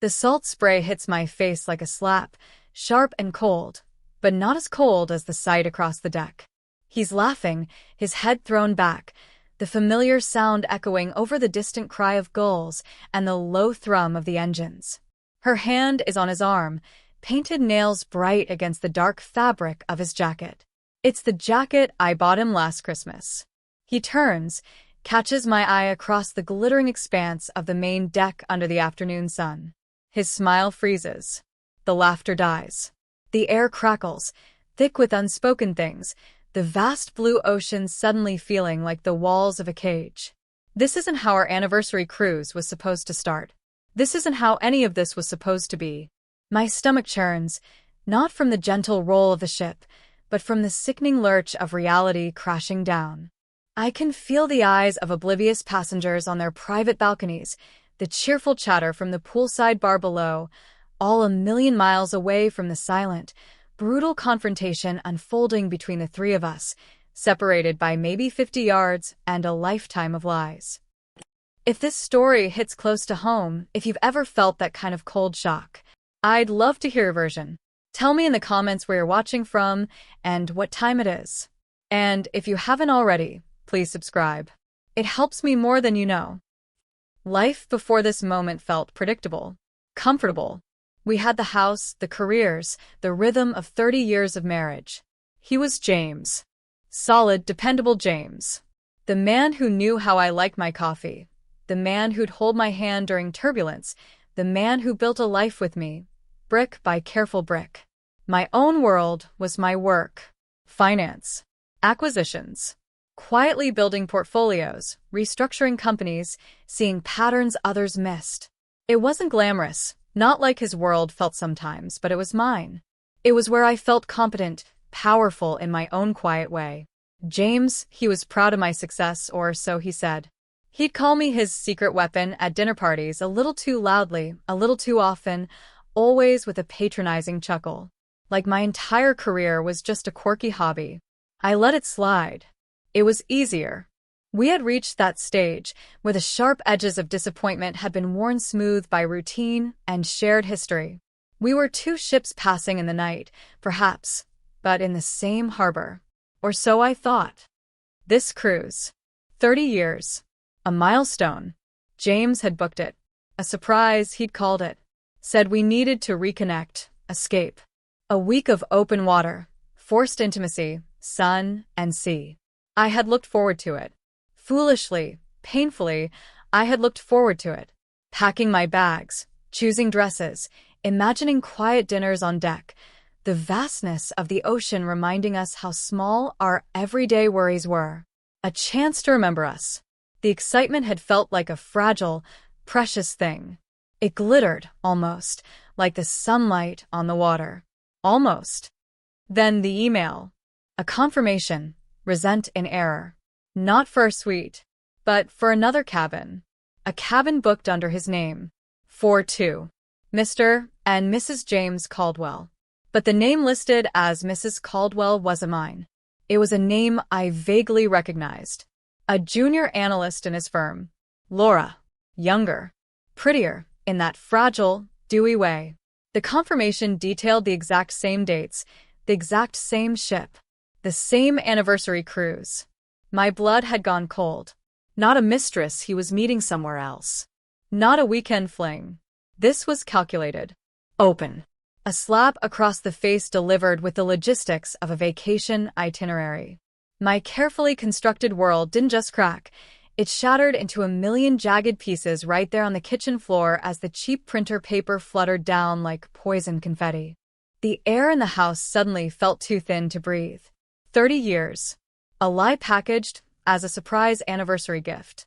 The salt spray hits my face like a slap, sharp and cold, but not as cold as the sight across the deck. He's laughing, his head thrown back, the familiar sound echoing over the distant cry of gulls and the low thrum of the engines. Her hand is on his arm, painted nails bright against the dark fabric of his jacket. It's the jacket I bought him last Christmas. He turns, catches my eye across the glittering expanse of the main deck under the afternoon sun. His smile freezes. The laughter dies. The air crackles, thick with unspoken things, the vast blue ocean suddenly feeling like the walls of a cage. This isn't how our anniversary cruise was supposed to start. This isn't how any of this was supposed to be. My stomach churns, not from the gentle roll of the ship, but from the sickening lurch of reality crashing down. I can feel the eyes of oblivious passengers on their private balconies, the cheerful chatter from the poolside bar below, all a million miles away from the silent, brutal confrontation unfolding between the three of us, separated by maybe 50 yards and a lifetime of lies. If this story hits close to home, if you've ever felt that kind of cold shock, I'd love to hear your version. Tell me in the comments where you're watching from and what time it is. And if you haven't already, please subscribe. It helps me more than you know. Life before this moment felt predictable, comfortable. We had the house, the careers, the rhythm of 30 years of marriage. He was James. Solid, dependable James. The man who knew how I like my coffee. The man who'd hold my hand during turbulence. The man who built a life with me, brick by careful brick. My own world was my work. Finance. Acquisitions. Quietly building portfolios, restructuring companies, seeing patterns others missed. It wasn't glamorous. Not like his world felt sometimes, but it was mine. It was where I felt competent, powerful in my own quiet way. James, he was proud of my success, or so he said. He'd call me his secret weapon at dinner parties a little too loudly, a little too often, always with a patronizing chuckle. Like my entire career was just a quirky hobby. I let it slide. It was easier. We had reached that stage where the sharp edges of disappointment had been worn smooth by routine and shared history. We were two ships passing in the night, perhaps, but in the same harbor. Or so I thought. This cruise. 30 years. A milestone. James had booked it. A surprise, he'd called it. Said we needed to reconnect, escape. A week of open water, forced intimacy, sun and sea. I had looked forward to it. Foolishly, painfully, I had looked forward to it. Packing my bags, choosing dresses, imagining quiet dinners on deck, the vastness of the ocean reminding us how small our everyday worries were. A chance to remember us. The excitement had felt like a fragile, precious thing. It glittered, almost, like the sunlight on the water. Almost. Then the email. A confirmation, resent in error. Not for a suite, but for another cabin. A cabin booked under his name. For two. Mr. and Mrs. James Caldwell. But the name listed as Mrs. Caldwell wasn't mine. It was a name I vaguely recognized. A junior analyst in his firm. Laura. Younger. Prettier, in that fragile, dewy way. The confirmation detailed the exact same dates, the exact same ship, the same anniversary cruise. My blood had gone cold. Not a mistress he was meeting somewhere else. Not a weekend fling. This was calculated. Open. A slap across the face delivered with the logistics of a vacation itinerary. My carefully constructed world didn't just crack. It shattered into a million jagged pieces right there on the kitchen floor as the cheap printer paper fluttered down like poison confetti. The air in the house suddenly felt too thin to breathe. 30 years. A lie packaged as a surprise anniversary gift.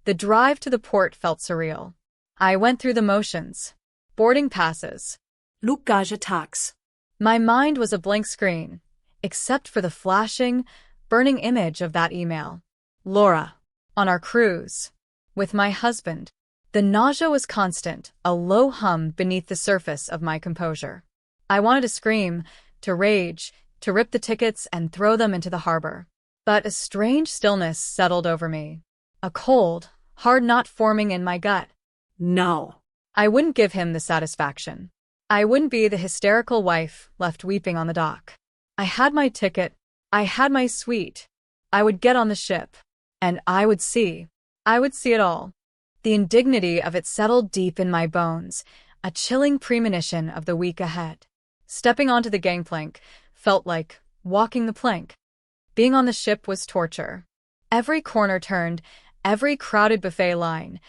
The drive to the port felt surreal. I went through the motions. Boarding passes. Flugagetags. My mind was a blank screen, except for the flashing, burning image of that email. Laura. On our cruise. With my husband. The nausea was constant, a low hum beneath the surface of my composure. I wanted to scream, to rage, to rip the tickets and throw them into the harbor. But a strange stillness settled over me. A cold, hard knot forming in my gut. No. I wouldn't give him the satisfaction. I wouldn't be the hysterical wife left weeping on the dock. I had my ticket. I had my suite. I would get on the ship. And I would see. I would see it all. The indignity of it settled deep in my bones, a chilling premonition of the week ahead. Stepping onto the gangplank felt like walking the plank. Being on the ship was torture. Every corner turned, every crowded buffet line,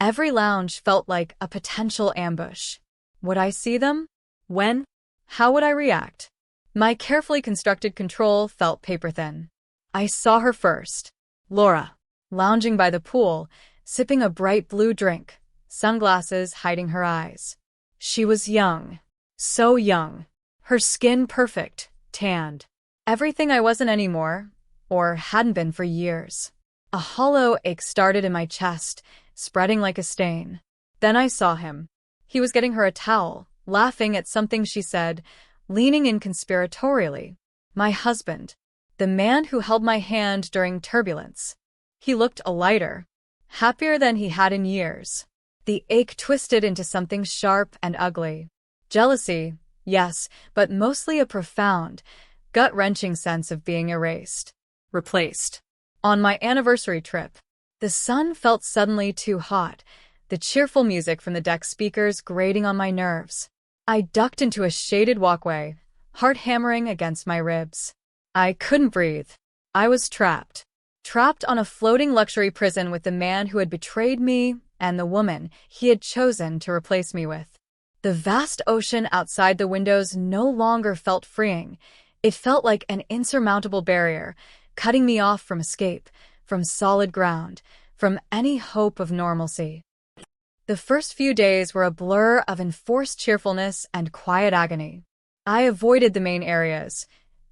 every lounge felt like a potential ambush. Would I see them? When? How would I react? My carefully constructed control felt paper-thin. I saw her first. Laura, lounging by the pool, sipping a bright blue drink, sunglasses hiding her eyes. She was young. So young. Her skin perfect, tanned. Everything I wasn't anymore, or hadn't been for years. A hollow ache started in my chest, spreading like a stain. Then I saw him. He was getting her a towel, laughing at something she said, leaning in conspiratorially. My husband. The man who held my hand during turbulence. He looked a lighter, happier than he had in years. The ache twisted into something sharp and ugly. Jealousy, yes, but mostly a profound, gut-wrenching sense of being erased. Replaced. On my anniversary trip, the sun felt suddenly too hot, the cheerful music from the deck speakers grating on my nerves. I ducked into a shaded walkway, heart hammering against my ribs. I couldn't breathe. I was trapped. Trapped on a floating luxury prison with the man who had betrayed me and the woman he had chosen to replace me with. The vast ocean outside the windows no longer felt freeing. It felt like an insurmountable barrier, cutting me off from escape, from solid ground, from any hope of normalcy. The first few days were a blur of enforced cheerfulness and quiet agony. I avoided the main areas,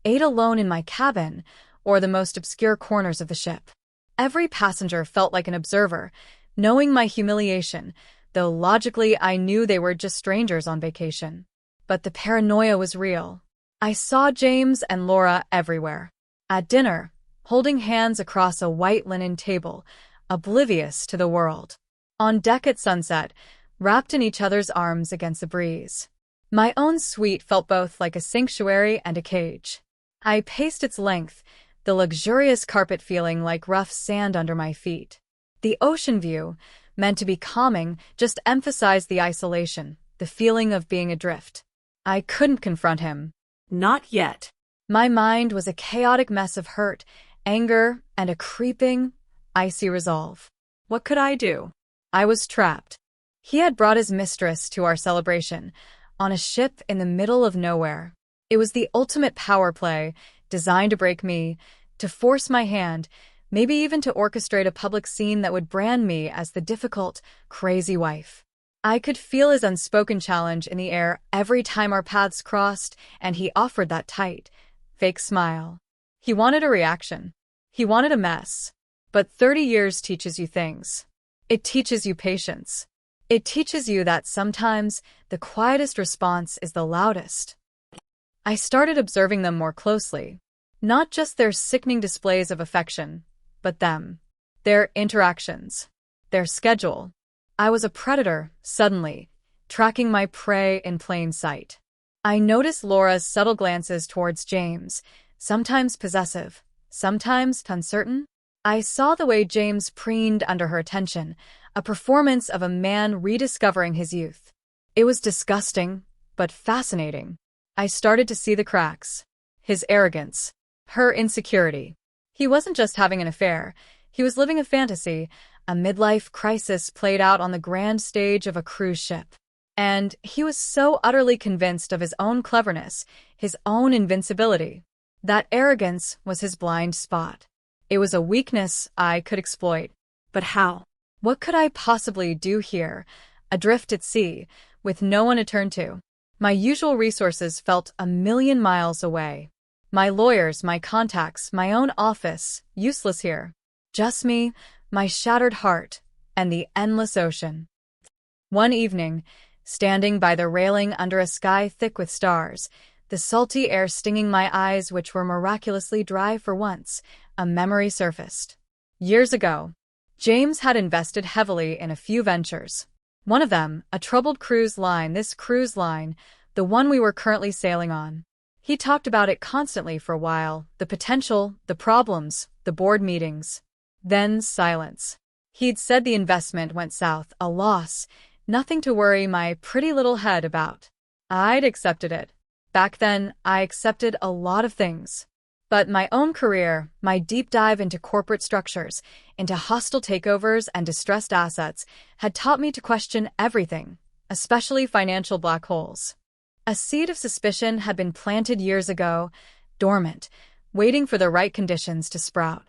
ate alone in my cabin, or the most obscure corners of the ship. Every passenger felt like an observer, knowing my humiliation, though logically I knew they were just strangers on vacation. But the paranoia was real. I saw James and Laura everywhere. At dinner, holding hands across a white linen table, oblivious to the world. On deck at sunset, wrapped in each other's arms against the breeze. My own suite felt both like a sanctuary and a cage. I paced its length, the luxurious carpet feeling like rough sand under my feet. The ocean view, meant to be calming, just emphasized the isolation, the feeling of being adrift. I couldn't confront him. Not yet. My mind was a chaotic mess of hurt, anger, and a creeping, icy resolve. What could I do? I was trapped. He had brought his mistress to our celebration, on a ship in the middle of nowhere. It was the ultimate power play, designed to break me, to force my hand, maybe even to orchestrate a public scene that would brand me as the difficult, crazy wife. I could feel his unspoken challenge in the air every time our paths crossed, and he offered that tight, fake smile. He wanted a reaction. He wanted a mess. But 30 years teaches you things. It teaches you patience. It teaches you that sometimes the quietest response is the loudest. I started observing them more closely. Not just their sickening displays of affection, but them. Their interactions. Their schedule. I was a predator, suddenly, tracking my prey in plain sight. I noticed Laura's subtle glances towards James, sometimes possessive, sometimes uncertain. I saw the way James preened under her attention, a performance of a man rediscovering his youth. It was disgusting, but fascinating. I started to see the cracks. His arrogance. Her insecurity. He wasn't just having an affair. He was living a fantasy, a midlife crisis played out on the grand stage of a cruise ship. And he was so utterly convinced of his own cleverness, his own invincibility. That arrogance was his blind spot. It was a weakness I could exploit. But how? What could I possibly do here, adrift at sea, with no one to turn to? My usual resources felt a million miles away. My lawyers, my contacts, my own office, useless here. Just me, my shattered heart, and the endless ocean. One evening, standing by the railing under a sky thick with stars, the salty air stinging my eyes which were miraculously dry for once, a memory surfaced. Years ago, James had invested heavily in a few ventures. One of them, a troubled cruise line, this cruise line, the one we were currently sailing on. He talked about it constantly for a while, the potential, the problems, the board meetings. Then silence. He'd said the investment went south, a loss, nothing to worry my pretty little head about. I'd accepted it. Back then, I accepted a lot of things. But my own career, my deep dive into corporate structures, into hostile takeovers and distressed assets, had taught me to question everything, especially financial black holes. A seed of suspicion had been planted years ago, dormant, waiting for the right conditions to sprout.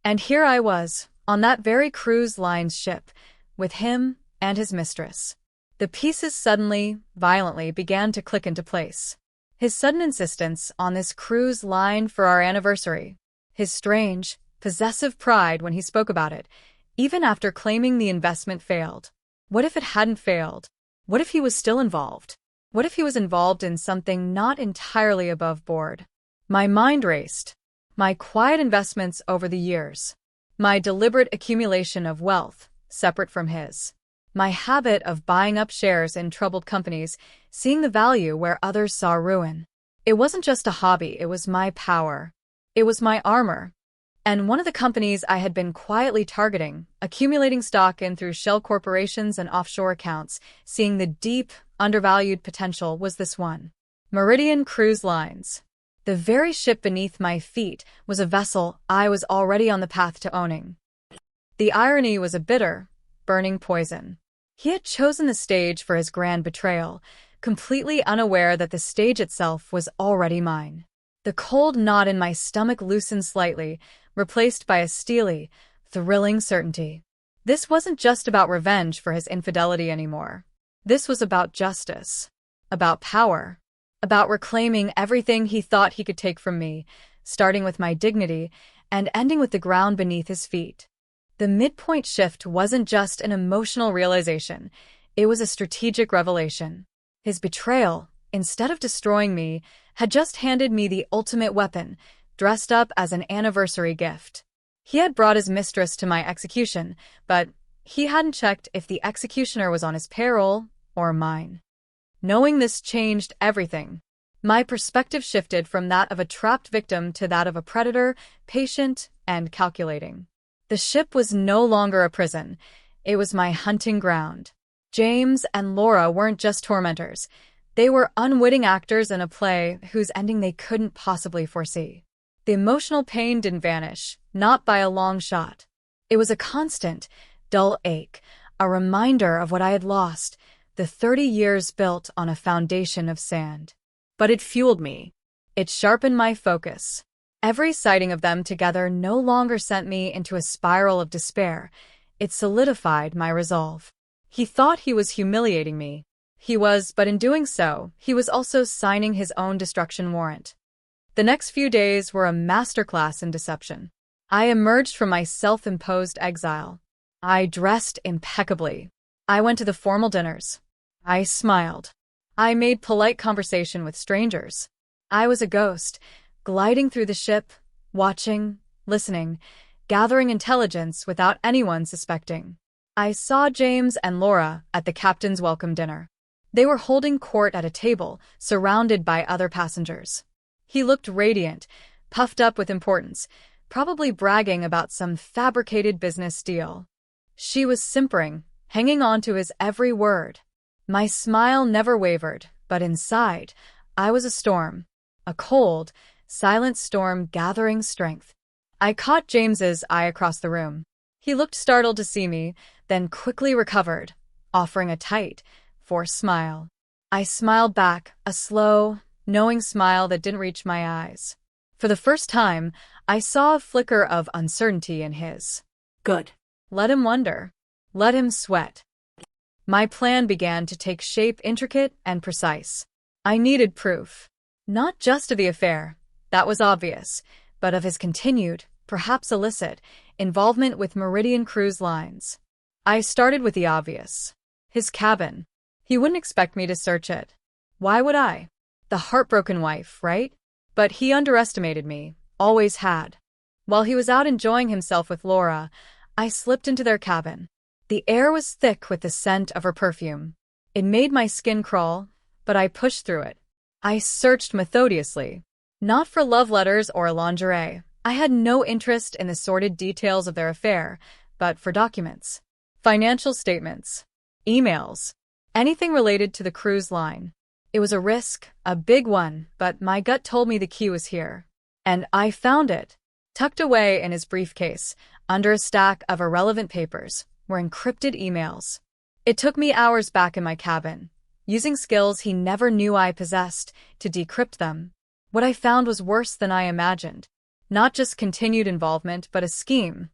And here I was, on that very cruise line's ship, with him and his mistress. The pieces suddenly, violently began to click into place. His sudden insistence on this cruise line for our anniversary. His strange, possessive pride when he spoke about it, even after claiming the investment failed. What if it hadn't failed? What if he was still involved? What if he was involved in something not entirely above board? My mind raced. My quiet investments over the years. My deliberate accumulation of wealth, separate from his. My habit of buying up shares in troubled companies, seeing the value where others saw ruin. It wasn't just a hobby, it was my power. It was my armor. And one of the companies I had been quietly targeting, accumulating stock in through shell corporations and offshore accounts, seeing the deep, undervalued potential, was this one. Meridian Cruise Lines. The very ship beneath my feet was a vessel I was already on the path to owning. The irony was a bitter, burning poison. He had chosen the stage for his grand betrayal, completely unaware that the stage itself was already mine. The cold knot in my stomach loosened slightly, replaced by a steely, thrilling certainty. This wasn't just about revenge for his infidelity anymore. This was about justice, about power, about reclaiming everything he thought he could take from me, starting with my dignity and ending with the ground beneath his feet. The midpoint shift wasn't just an emotional realization, it was a strategic revelation. His betrayal, instead of destroying me, had just handed me the ultimate weapon, dressed up as an anniversary gift. He had brought his mistress to my execution, but he hadn't checked if the executioner was on his payroll or mine. Knowing this changed everything. My perspective shifted from that of a trapped victim to that of a predator, patient and calculating. The ship was no longer a prison. It was my hunting ground. James and Laura weren't just tormentors. They were unwitting actors in a play whose ending they couldn't possibly foresee. The emotional pain didn't vanish, not by a long shot. It was a constant, dull ache, a reminder of what I had lost, the 30 years built on a foundation of sand. But it fueled me. It sharpened my focus. Every sighting of them together no longer sent me into a spiral of despair. It solidified my resolve. He thought he was humiliating me. He was, but in doing so, he was also signing his own destruction warrant. The next few days were a masterclass in deception. I emerged from my self-imposed exile. I dressed impeccably. I went to the formal dinners. I smiled. I made polite conversation with strangers. I was a ghost, gliding through the ship, watching, listening, gathering intelligence without anyone suspecting. I saw James and Laura at the captain's welcome dinner. They were holding court at a table, surrounded by other passengers. He looked radiant, puffed up with importance, probably bragging about some fabricated business deal. She was simpering, hanging on to his every word. My smile never wavered, but inside, I was a storm. A cold, silent storm gathering strength. I caught James's eye across the room. He looked startled to see me, then quickly recovered, offering a tight, forced smile. I smiled back, a slow, knowing smile that didn't reach my eyes. For the first time, I saw a flicker of uncertainty in his. Good. Let him wonder. Let him sweat. My plan began to take shape, intricate and precise. I needed proof. Not just of the affair, that was obvious, but of his continued, perhaps illicit, involvement with Meridian Cruise Lines. I started with the obvious. His cabin. He wouldn't expect me to search it. Why would I? The heartbroken wife, right? But he underestimated me, always had. While he was out enjoying himself with Laura, I slipped into their cabin. The air was thick with the scent of her perfume. It made my skin crawl, but I pushed through it. I searched methodically. Not for love letters or lingerie. I had no interest in the sordid details of their affair, but for documents. Financial statements. Emails. Anything related to the cruise line. It was a risk, a big one, but my gut told me the key was here. And I found it. Tucked away in his briefcase, under a stack of irrelevant papers, were encrypted emails. It took me hours back in my cabin, using skills he never knew I possessed, to decrypt them. What I found was worse than I imagined. Not just continued involvement, but a scheme.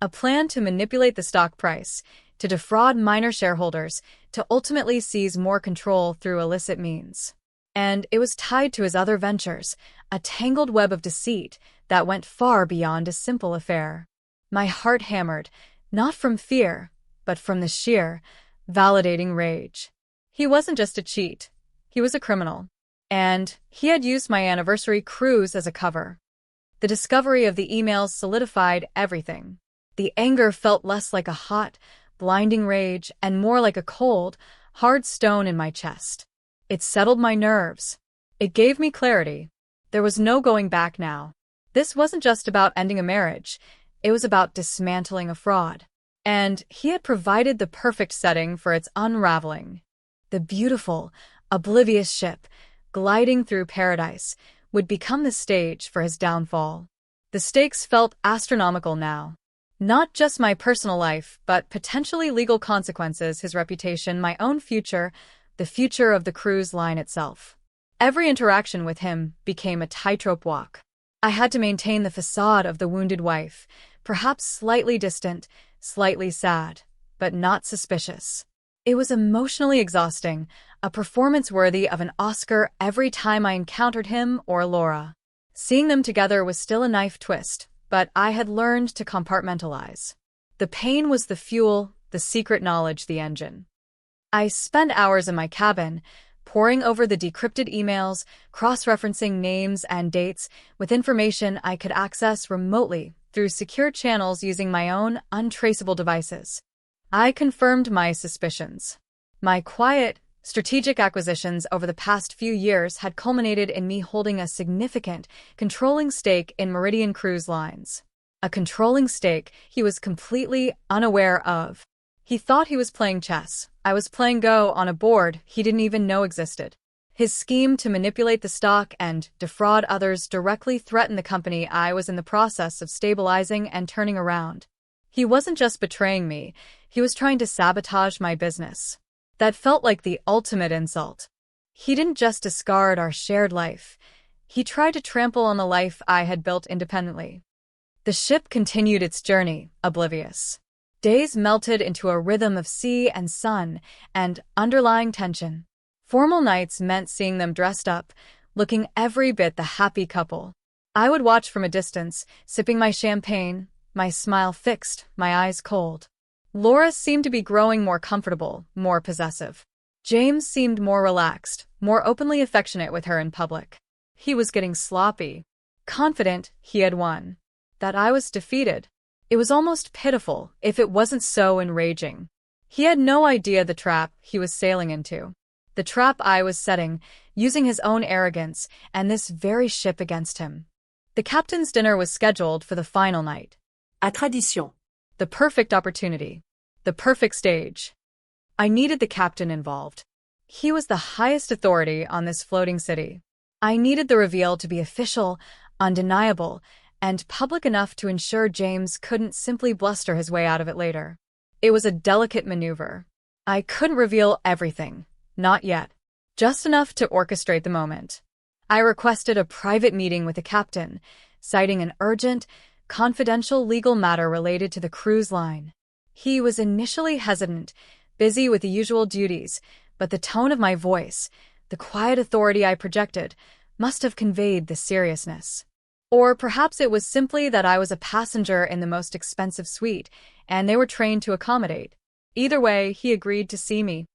A plan to manipulate the stock price, to defraud minor shareholders, to ultimately seize more control through illicit means. And it was tied to his other ventures, a tangled web of deceit that went far beyond a simple affair. My heart hammered, not from fear, but from the sheer, validating rage. He wasn't just a cheat. He was a criminal. And he had used my anniversary cruise as a cover. The discovery of the emails solidified everything. The anger felt less like a hot, blinding rage and more like a cold, hard stone in my chest. It settled my nerves. It gave me clarity. There was no going back now. This wasn't just about ending a marriage. It was about dismantling a fraud. And he had provided the perfect setting for its unraveling. The beautiful, oblivious ship, gliding through paradise, would become the stage for his downfall. The stakes felt astronomical now. Not just my personal life, but potentially legal consequences, his reputation, my own future, the future of the cruise line itself. Every interaction with him became a tightrope walk. I had to maintain the facade of the wounded wife, perhaps slightly distant, slightly sad, but not suspicious. It was emotionally exhausting, a performance worthy of an Oscar every time I encountered him or Laura. Seeing them together was still a knife twist, but I had learned to compartmentalize. The pain was the fuel, the secret knowledge the engine. I spent hours in my cabin, poring over the decrypted emails, cross-referencing names and dates with information I could access remotely through secure channels using my own untraceable devices. I confirmed my suspicions. My quiet, strategic acquisitions over the past few years had culminated in me holding a significant, controlling stake in Meridian Cruise Lines. A controlling stake he was completely unaware of. He thought he was playing chess. I was playing Go on a board he didn't even know existed. His scheme to manipulate the stock and defraud others directly threatened the company I was in the process of stabilizing and turning around. He wasn't just betraying me, he was trying to sabotage my business. That felt like the ultimate insult. He didn't just discard our shared life. He tried to trample on the life I had built independently. The ship continued its journey, oblivious. Days melted into a rhythm of sea and sun and underlying tension. Formal nights meant seeing them dressed up, looking every bit the happy couple. I would watch from a distance, sipping my champagne, my smile fixed, my eyes cold. Laura seemed to be growing more comfortable, more possessive. James seemed more relaxed, more openly affectionate with her in public. He was getting sloppy. Confident he had won. That I was defeated. It was almost pitiful, if it wasn't so enraging. He had no idea the trap he was sailing into. The trap I was setting, using his own arrogance and this very ship against him. The captain's dinner was scheduled for the final night. À tradition. The perfect opportunity. The perfect stage. I needed the captain involved. He was the highest authority on this floating city. I needed the reveal to be official, undeniable, and public enough to ensure James couldn't simply bluster his way out of it later. It was a delicate maneuver. I couldn't reveal everything. Not yet. Just enough to orchestrate the moment. I requested a private meeting with the captain, citing an urgent, confidential legal matter related to the cruise line. He was initially hesitant, busy with the usual duties, but the tone of my voice, the quiet authority I projected, must have conveyed the seriousness. Or perhaps it was simply that I was a passenger in the most expensive suite, and they were trained to accommodate. Either way, he agreed to see me.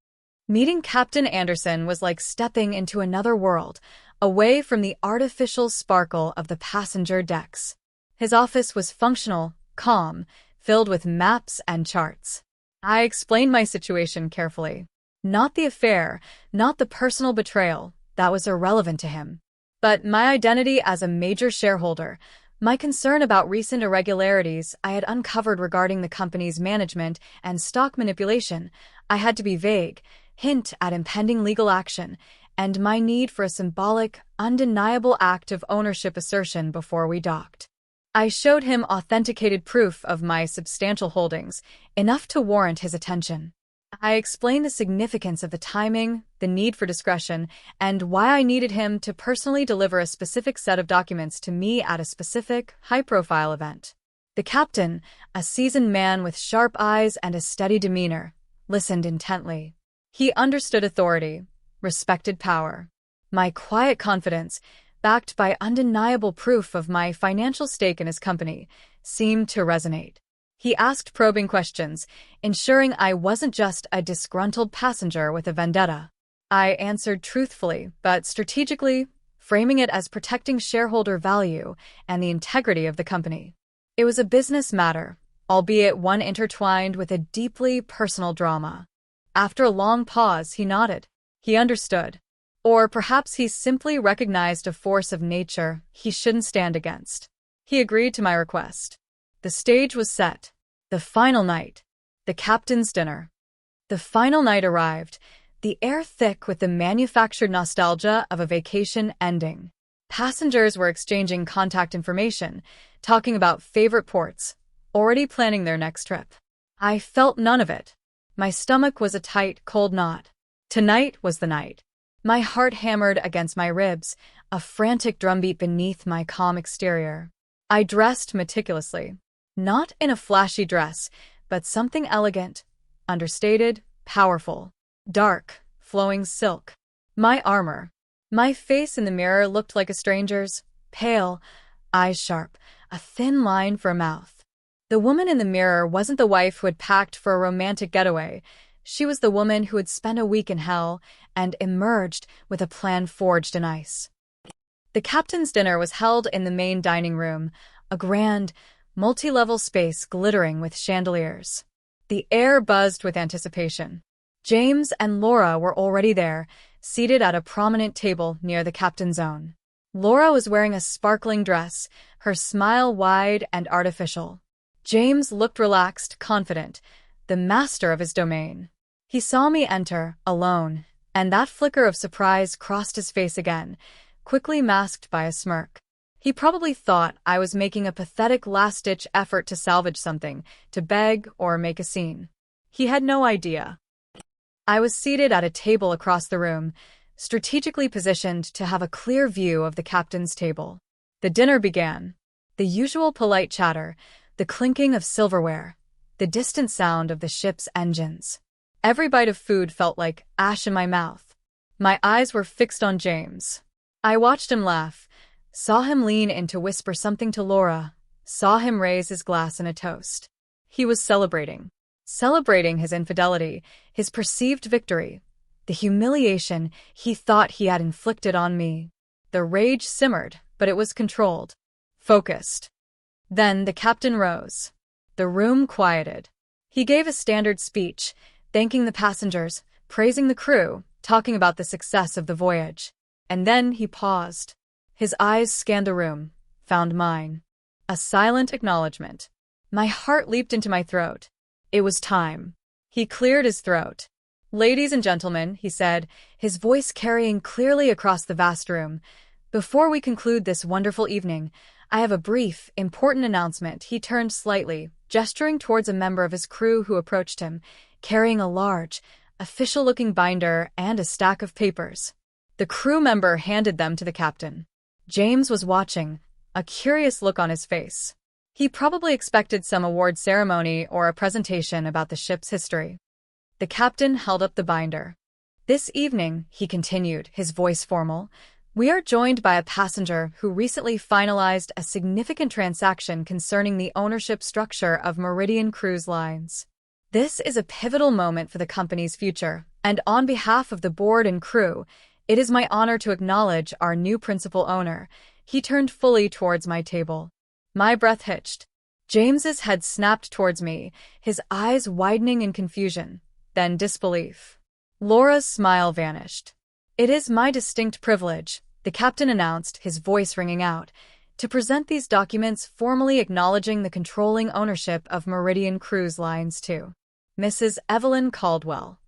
Meeting Captain Anderson was like stepping into another world, away from the artificial sparkle of the passenger decks. His office was functional, calm, filled with maps and charts. I explained my situation carefully. Not the affair, not the personal betrayal, that was irrelevant to him. But my identity as a major shareholder, my concern about recent irregularities I had uncovered regarding the company's management and stock manipulation, I had to be vague, hint at impending legal action, and my need for a symbolic, undeniable act of ownership assertion before we docked. I showed him authenticated proof of my substantial holdings, enough to warrant his attention. I explained the significance of the timing, the need for discretion, and why I needed him to personally deliver a specific set of documents to me at a specific, high-profile event. The captain, a seasoned man with sharp eyes and a steady demeanor, listened intently. He understood authority, respected power. My quiet confidence, backed by undeniable proof of my financial stake in his company, seemed to resonate. He asked probing questions, ensuring I wasn't just a disgruntled passenger with a vendetta. I answered truthfully, but strategically, framing it as protecting shareholder value and the integrity of the company. It was a business matter, albeit one intertwined with a deeply personal drama. After a long pause, he nodded. He understood. Or perhaps he simply recognized a force of nature he shouldn't stand against. He agreed to my request. The stage was set. The final night. The captain's dinner. The final night arrived, the air thick with the manufactured nostalgia of a vacation ending. Passengers were exchanging contact information, talking about favorite ports, already planning their next trip. I felt none of it. My stomach was a tight, cold knot. Tonight was the night. My heart hammered against my ribs, a frantic drumbeat beneath my calm exterior. I dressed meticulously. Not in a flashy dress, but something elegant, understated, powerful. Dark, flowing silk. My armor. My face in the mirror looked like a stranger's, pale, eyes sharp, a thin line for a mouth. The woman in the mirror wasn't the wife who had packed for a romantic getaway. She was the woman who had spent a week in hell and emerged with a plan forged in ice. The captain's dinner was held in the main dining room, a grand, multi-level space glittering with chandeliers. The air buzzed with anticipation. James and Laura were already there, seated at a prominent table near the captain's own. Laura was wearing a sparkling dress, her smile wide and artificial. James looked relaxed, confident, the master of his domain. He saw me enter, alone, and that flicker of surprise crossed his face again, quickly masked by a smirk. He probably thought I was making a pathetic last-ditch effort to salvage something, to beg or make a scene. He had no idea. I was seated at a table across the room, strategically positioned to have a clear view of the captain's table. The dinner began. The usual polite chatter, the clinking of silverware, the distant sound of the ship's engines. Every bite of food felt like ash in my mouth. My eyes were fixed on James. I watched him laugh, saw him lean in to whisper something to Laura, saw him raise his glass in a toast. He was celebrating. Celebrating his infidelity, his perceived victory, the humiliation he thought he had inflicted on me. The rage simmered, but it was controlled, focused. Then the captain rose. The room quieted. He gave a standard speech, thanking the passengers, praising the crew, talking about the success of the voyage. And then he paused. His eyes scanned the room, found mine. A silent acknowledgement. My heart leaped into my throat. It was time. He cleared his throat. "Ladies and gentlemen," he said, his voice carrying clearly across the vast room, "before we conclude this wonderful evening, I have a brief, important announcement." He turned slightly, gesturing towards a member of his crew who approached him, carrying a large, official-looking binder and a stack of papers. The crew member handed them to the captain. James was watching, a curious look on his face. He probably expected some award ceremony or a presentation about the ship's history. The captain held up the binder. "This evening," he continued, his voice formal, "we are joined by a passenger who recently finalized a significant transaction concerning the ownership structure of Meridian Cruise Lines. This is a pivotal moment for the company's future, and on behalf of the board and crew, it is my honor to acknowledge our new principal owner." He turned fully towards my table. My breath hitched. James's head snapped towards me, his eyes widening in confusion, then disbelief. Laura's smile vanished. "It is my distinct privilege," the captain announced, his voice ringing out, "to present these documents formally acknowledging the controlling ownership of Meridian Cruise Lines to Mrs. Evelyn Caldwell."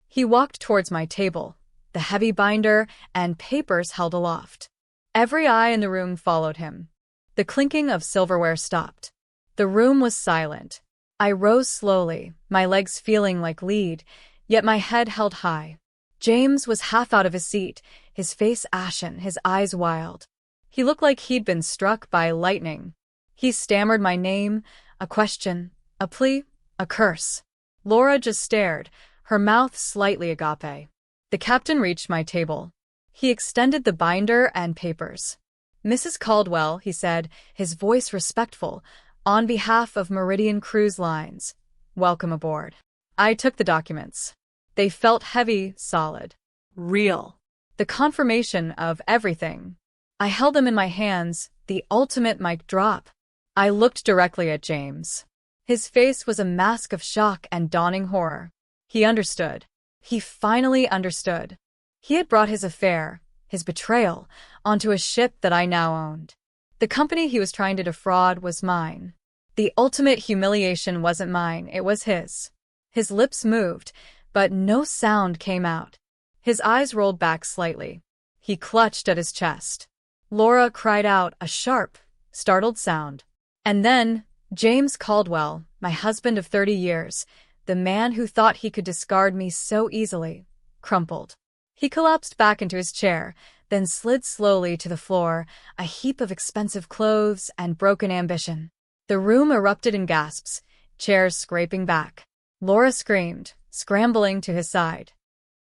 He walked towards my table, the heavy binder and papers held aloft. Every eye in the room followed him. The clinking of silverware stopped. The room was silent. I rose slowly, my legs feeling like lead, yet my head held high. James was half out of his seat, his face ashen, his eyes wild. He looked like he'd been struck by lightning. He stammered my name, a question, a plea, a curse. Laura just stared, her mouth slightly agape. The captain reached my table. He extended the binder and papers. "Mrs. Caldwell," he said, his voice respectful, "on behalf of Meridian Cruise Lines, welcome aboard." I took the documents. They felt heavy, solid. Real. The confirmation of everything. I held them in my hands, the ultimate mic drop. I looked directly at James. His face was a mask of shock and dawning horror. He understood. He finally understood. He had brought his affair, his betrayal, onto a ship that I now owned. The company he was trying to defraud was mine. The ultimate humiliation wasn't mine, it was his. His lips moved, but no sound came out. His eyes rolled back slightly. He clutched at his chest. Laura cried out, a sharp, startled sound. And then, James Caldwell, my husband of 30 years, the man who thought he could discard me so easily, crumpled. He collapsed back into his chair, then slid slowly to the floor, a heap of expensive clothes and broken ambition. The room erupted in gasps, chairs scraping back. Laura screamed, scrambling to his side.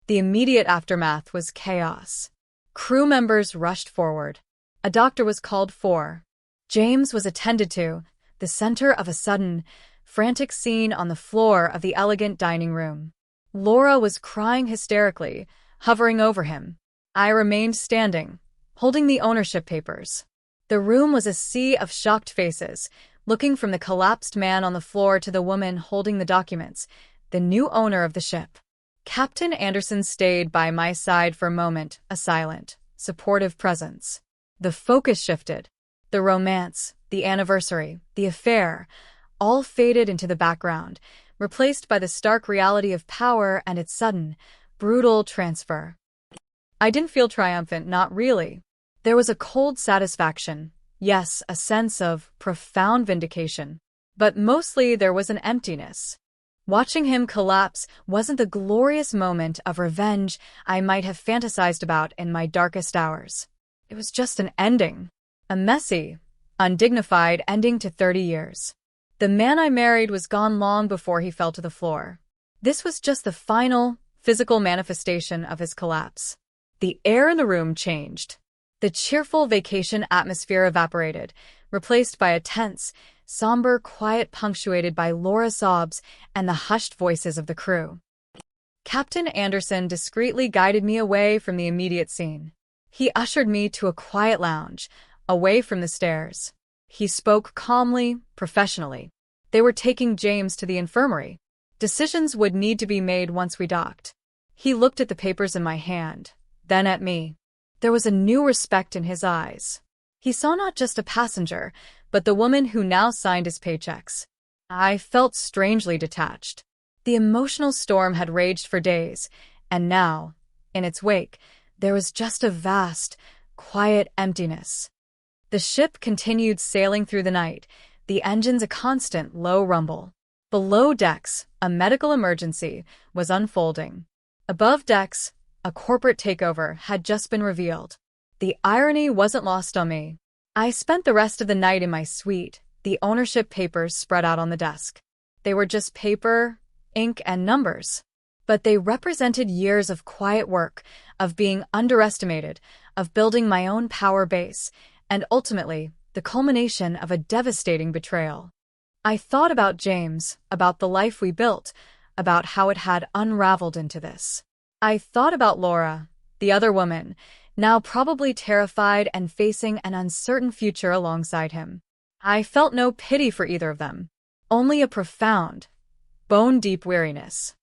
The immediate aftermath was chaos. Crew members rushed forward. A doctor was called for. James was attended to, the center of a sudden, frantic scene on the floor of the elegant dining room. Laura was crying hysterically, hovering over him. I remained standing, holding the ownership papers. The room was a sea of shocked faces, looking from the collapsed man on the floor to the woman holding the documents, the new owner of the ship. Captain Anderson stayed by my side for a moment, a silent, supportive presence. The focus shifted. The romance, the anniversary, the affair, all faded into the background, replaced by the stark reality of power and its sudden, brutal transfer. I didn't feel triumphant, not really. There was a cold satisfaction, yes, a sense of profound vindication. But mostly there was an emptiness. Watching him collapse wasn't the glorious moment of revenge I might have fantasized about in my darkest hours. It was just an ending. A messy, undignified ending to 30 years. The man I married was gone long before he fell to the floor. This was just the final, physical manifestation of his collapse. The air in the room changed. The cheerful vacation atmosphere evaporated, replaced by a tense, somber quiet punctuated by Laura's sobs and the hushed voices of the crew. Captain Anderson discreetly guided me away from the immediate scene. He ushered me to a quiet lounge, away from the stairs. He spoke calmly, professionally. They were taking James to the infirmary. Decisions would need to be made once we docked. He looked at the papers in my hand, then at me. There was a new respect in his eyes. He saw not just a passenger, but the woman who now signed his paychecks. I felt strangely detached. The emotional storm had raged for days, and now, in its wake, there was just a vast, quiet emptiness. The ship continued sailing through the night, the engines a constant low rumble. Below decks, a medical emergency was unfolding. Above decks, a corporate takeover had just been revealed. The irony wasn't lost on me. I spent the rest of the night in my suite, the ownership papers spread out on the desk. They were just paper, ink, and numbers. But they represented years of quiet work, of being underestimated, of building my own power base, and ultimately, the culmination of a devastating betrayal. I thought about James, about the life we built, about how it had unraveled into this. I thought about Laura, the other woman, now probably terrified and facing an uncertain future alongside him. I felt no pity for either of them, only a profound, bone-deep weariness.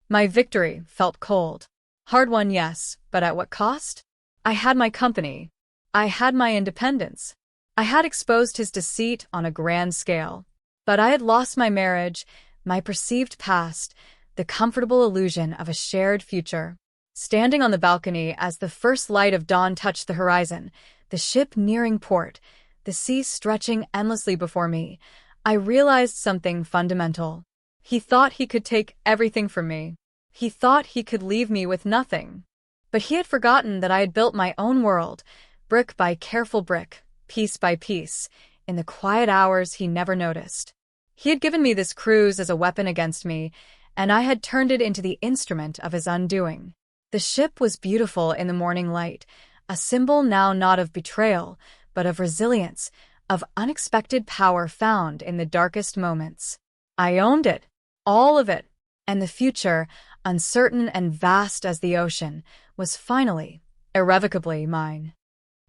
My victory felt cold. Hard won, yes, but at what cost? I had my company. I had my independence. I had exposed his deceit on a grand scale. But I had lost my marriage, my perceived past, the comfortable illusion of a shared future. Standing on the balcony as the first light of dawn touched the horizon, the ship nearing port, the sea stretching endlessly before me, I realized something fundamental. He thought he could take everything from me. He thought he could leave me with nothing. But he had forgotten that I had built my own world, brick by careful brick, piece by piece, in the quiet hours he never noticed. He had given me this cruise as a weapon against me, and I had turned it into the instrument of his undoing. The ship was beautiful in the morning light, a symbol now not of betrayal, but of resilience, of unexpected power found in the darkest moments. I owned it, all of it, and the future, uncertain and vast as the ocean, was finally, irrevocably mine.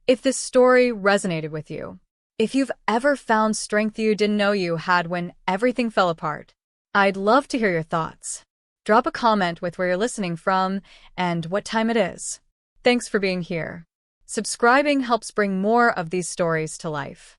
If this story resonated with you, if you've ever found strength you didn't know you had when everything fell apart, I'd love to hear your thoughts. Drop a comment with where you're listening from and what time it is. Thanks for being here. Subscribing helps bring more of these stories to life.